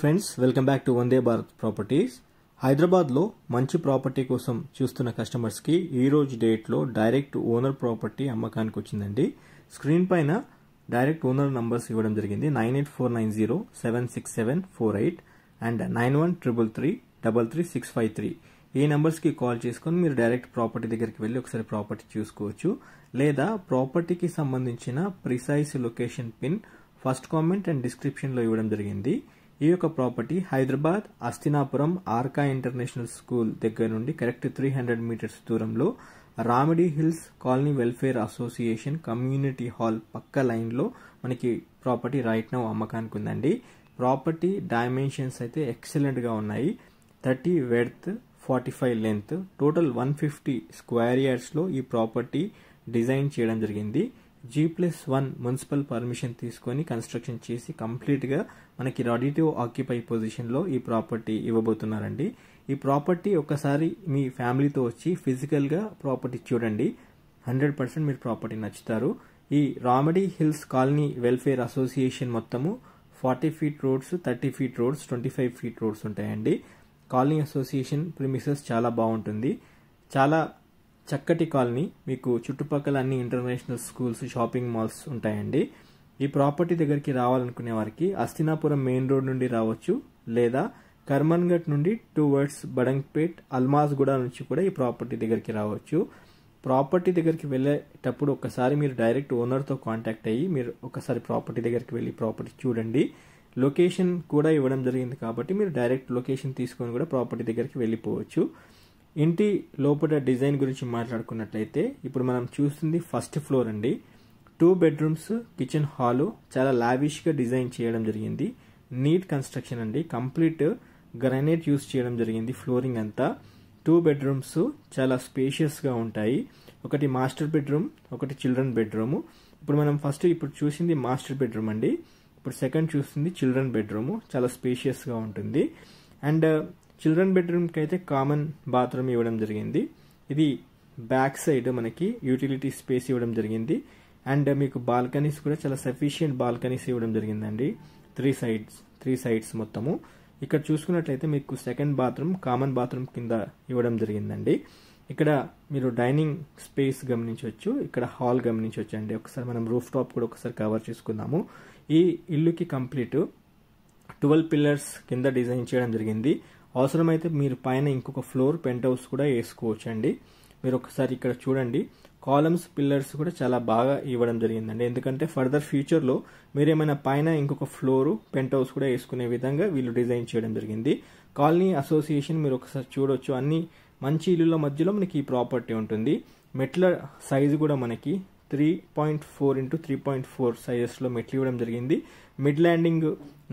Friends, welcome back to Vande Bharat properties. హైదరాబాద్లో మంచి property కోసం చూస్తున్న కస్టమర్స్కి ఈరోజు డేట్లో డైరెక్ట్ ఓనర్ ప్రాపర్టీ అమ్మకానికి వచ్చిందండి. స్క్రీన్ పైన డైరెక్ట్ ఓనర్ నంబర్స్ ఇవ్వడం జరిగింది. 9849076748 అండ్ 9133333653. ఈ నెంబర్స్కి కాల్ చేసుకొని మీరు డైరెక్ట్ ప్రాపర్టీ దగ్గరికి వెళ్ళి ఒకసారి ప్రాపర్టీ చూసుకోవచ్చు. లేదా ప్రాపర్టీకి సంబంధించిన precise location pin first comment and డిస్క్రిప్షన్లో ఇవ్వడం జరిగింది. ఈ యొక్క property Hyderabad Hastinapuram Arka international school దగ్గర నుండి కరెక్ట్ 300 మీటర్స్ దూరంలో Ramidi hills colony welfare association community hall పక్క లైన్లో మనకి ప్రాపర్టీ రైట్ నౌ అమ్మకానికి ఉందండి. ప్రాపర్టీ డైమెన్షన్స్ అయితే ఎక్సలెంట్గా ఉన్నాయి. 30 వెడ్త్, 45 లెంత్, టోటల్ 150 స్క్వేర్ యార్డ్స్లో ఈ ప్రాపర్టీ డిజైన్ చేయడం జరిగింది. G+1 మున్సిపల్ పర్మిషన్ తీసుకొని కన్స్ట్రక్షన్ చేసి కంప్లీట్గా మనకి రెడీ టు ఆక్యుపై పొజిషన్లో ఈ ప్రాపర్టీ ఇవ్వబోతున్నారండి. ఈ ప్రాపర్టీ ఒకసారి మీ ఫ్యామిలీతో వచ్చి ఫిజికల్గా ప్రాపర్టీ చూడండి. 100% మీరు ప్రాపర్టీ నచ్చుతారు. ఈ రామిడీ హిల్స్ కాలనీ వెల్ఫేర్ అసోసియేషన్ మొత్తము 40 feet roads, 30 feet roads, 25 feet roads ఉంటాయండి. కాలనీ అసోసియేషన్ ప్రిమిసెస్ చాలా బాగుంటుంది. చాలా చక్కటి కాలనీ. మీకు చుట్టుపక్కల అన్ని ఇంటర్నేషనల్ స్కూల్స్, షాపింగ్ మాల్స్ ఉంటాయండి. ఈ ప్రాపర్టీ దగ్గరికి రావాలనుకునే వారికి అస్తినాపురం మెయిన్ రోడ్ నుండి రావచ్చు, లేదా కర్మన్ఘట్ నుండి టువర్డ్స్ బడంగ్పేట్, అల్మాజ్గూడ నుంచి కూడా ఈ ప్రాపర్టీ దగ్గరికి రావచ్చు. ప్రాపర్టీ దగ్గరికి వెళ్ళేటప్పుడు ఒకసారి మీరు డైరెక్ట్ ఓనర్తో కాంటాక్ట్ అయ్యి మీరు ఒకసారి ప్రాపర్టీ దగ్గరికి వెళ్ళి ప్రాపర్టీ చూడండి. లొకేషన్ కూడా ఇవ్వడం జరిగింది కాబట్టి మీరు డైరెక్ట్ లొకేషన్ తీసుకొని కూడా ప్రాపర్టీ దగ్గరికి వెళ్ళిపోవచ్చు. ఇంటి లోపల డిజైన్ గురించి మాట్లాడుకున్నట్లయితే ఇప్పుడు మనం చూస్తుంది ఫస్ట్ ఫ్లోర్ అండి. 2 బెడ్రూమ్స్, కిచెన్ హాలు చాలా లావిష్గా డిజైన్ చేయడం జరిగింది. నీట్ కన్స్ట్రక్షన్ అండి. కంప్లీట్ గ్రానైట్ యూస్ చేయడం జరిగింది. ఫ్లోరింగ్ అంతా 2 బెడ్రూమ్స్ చాలా స్పేషియస్గా ఉంటాయి. ఒకటి మాస్టర్ బెడ్రూమ్, ఒకటి చిల్డ్రన్ బెడ్రూమ్. ఇప్పుడు మనం ఇప్పుడు చూసింది మాస్టర్ బెడ్రూమ్ అండి. ఇప్పుడు సెకండ్ చూస్తుంది చిల్డ్రన్ బెడ్రూమ్. చాలా స్పేషియస్గా ఉంటుంది. అండ్ చిల్డ్రన్ బెడ్రూమ్కి అయితే కామన్ బాత్రూమ్ ఇవ్వడం జరిగింది. ఇది బ్యాక్ సైడ్ మనకి యూటిలిటీ స్పేస్ ఇవ్వడం జరిగింది. అండ్ మీకు బాల్కనీస్ కూడా చాలా సఫిషియంట్ బాల్కనీస్ ఇవ్వడం జరిగిందండి. 3 సైడ్స్ మొత్తము. ఇక్కడ చూసుకున్నట్లయితే మీకు సెకండ్ బాత్రూమ్ కామన్ బాత్రూమ్ కింద ఇవ్వడం జరిగిందండి. ఇక్కడ మీరు డైనింగ్ స్పేస్ గమనించవచ్చు, ఇక్కడ హాల్ గమనించవచ్చు అండి. ఒకసారి మనం రూఫ్ టాప్ కూడా ఒకసారి కవర్ చేసుకుందాము. ఈ ఇల్లుకి కంప్లీట్ 12 పిల్లర్స్ కింద డిజైన్ చేయడం జరిగింది. అవసరమైతే మీరు పైన ఇంకొక ఫ్లోర్ పెంట్ హౌస్ కూడా వేసుకోవచ్చు అండి. మీరు ఒకసారి ఇక్కడ చూడండి, కాలమ్స్, పిల్లర్స్ కూడా చాలా బాగా ఇవ్వడం జరిగిందండి. ఎందుకంటే ఫర్దర్ ఫ్యూచర్లో మీరేమైనా పైన ఇంకొక ఫ్లోరు పెంట్ హౌస్ కూడా వేసుకునే విధంగా వీళ్ళు డిజైన్ చేయడం జరిగింది. కాలనీ అసోసియేషన్ మీరు ఒకసారి చూడొచ్చు. అన్ని మంచి ఇల్లుల మధ్యలో మనకి ఈ ప్రాపర్టీ ఉంటుంది. మెట్ల సైజు కూడా మనకి 3.4 x 3.4 సైజెస్లో మెట్లు ఇవ్వడం జరిగింది. మిడ్ ల్యాండింగ్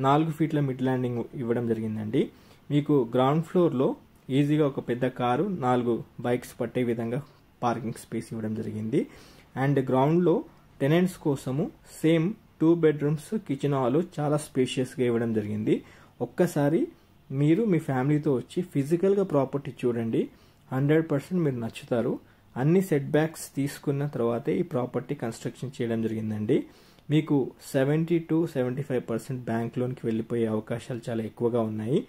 4 ఫీట్ల మిడ్ ల్యాండింగ్ ఇవ్వడం జరిగిందండి. మీకు గ్రౌండ్ ఫ్లోర్లో ఈజీగా ఒక పెద్ద కారు, 4 బైక్స్ పట్టే విధంగా పార్కింగ్ స్పేస్ ఇవ్వడం జరిగింది. అండ్ గ్రౌండ్లో టెనెంట్స్ కోసము సేమ్ 2 బెడ్రూమ్స్, కిచెన్ హాల్ చాలా స్పేషియస్గా ఇవ్వడం జరిగింది. ఒక్కసారి మీరు మీ ఫ్యామిలీతో వచ్చి ఫిజికల్గా ప్రాపర్టీ చూడండి. 100% మీరు నచ్చుతారు. అన్ని సెట్ బ్యాక్స్ తీసుకున్న తర్వాతే ఈ ప్రాపర్టీ కన్స్ట్రక్షన్ చేయడం జరిగిందండి. మీకు 70 to 75% బ్యాంక్ లోన్కి వెళ్ళిపోయే అవకాశాలు చాలా ఎక్కువగా ఉన్నాయి.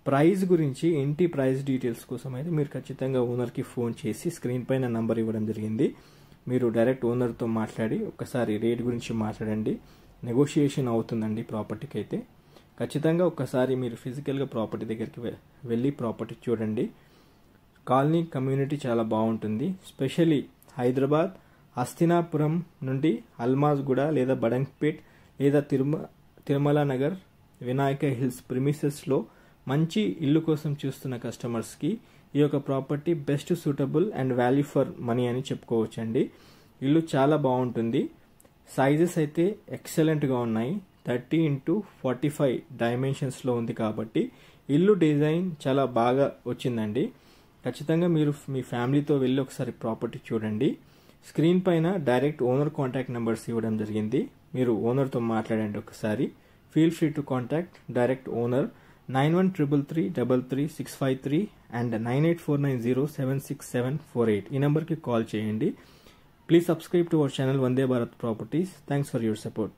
ప్రైస్ గురించి, ఇంటి ప్రైస్ డీటెయిల్స్ కోసం అయితే మీరు ఖచ్చితంగా ఓనర్కి ఫోన్ చేసి స్క్రీన్ పైన నంబర్ ఇవ్వడం జరిగింది. మీరు డైరెక్ట్ ఓనర్తో మాట్లాడి ఒకసారి రేట్ గురించి మాట్లాడండి. నెగోషియేషన్ అవుతుందండి ప్రాపర్టీకి అయితే. ఖచ్చితంగా ఒకసారి మీరు ఫిజికల్గా ప్రాపర్టీ దగ్గరికి వెళ్ళి ప్రాపర్టీ చూడండి. కాలనీ కమ్యూనిటీ చాలా బాగుంటుంది. స్పెషల్లీ హైదరాబాద్ అస్తినాపురం నుండి అల్మాజ్గూడ లేదా బడంగ్పేట్ లేదా తిరుమల నగర్, వినాయక హిల్స్ ప్రిమిసెస్లో మంచి ఇల్లు కోసం చూస్తున్న కస్టమర్స్కి ఈ యొక్క property best suitable and value for money అని చెప్పుకోవచ్చండి. ఇల్లు చాలా బాగుంటుంది. సైజెస్ అయితే ఎక్సలెంట్గా ఉన్నాయి. 30 x 45 డైమెన్షన్స్లో ఉంది కాబట్టి ఇల్లు డిజైన్ చాలా బాగా వచ్చిందండి. ఖచ్చితంగా మీరు మీ ఫ్యామిలీతో వెళ్ళి ఒకసారి ప్రాపర్టీ చూడండి. స్క్రీన్ పైన డైరెక్ట్ ఓనర్ కాంటాక్ట్ నెంబర్స్ ఇవ్వడం జరిగింది. మీరు ఓనర్తో మాట్లాడండి ఒకసారి. Feel free to contact direct owner 9133333653 and 9849076748. ఈ నెంబర్కి కాల్ చేయండి. Please subscribe to our channel Vande Bharat properties. Thanks for your support.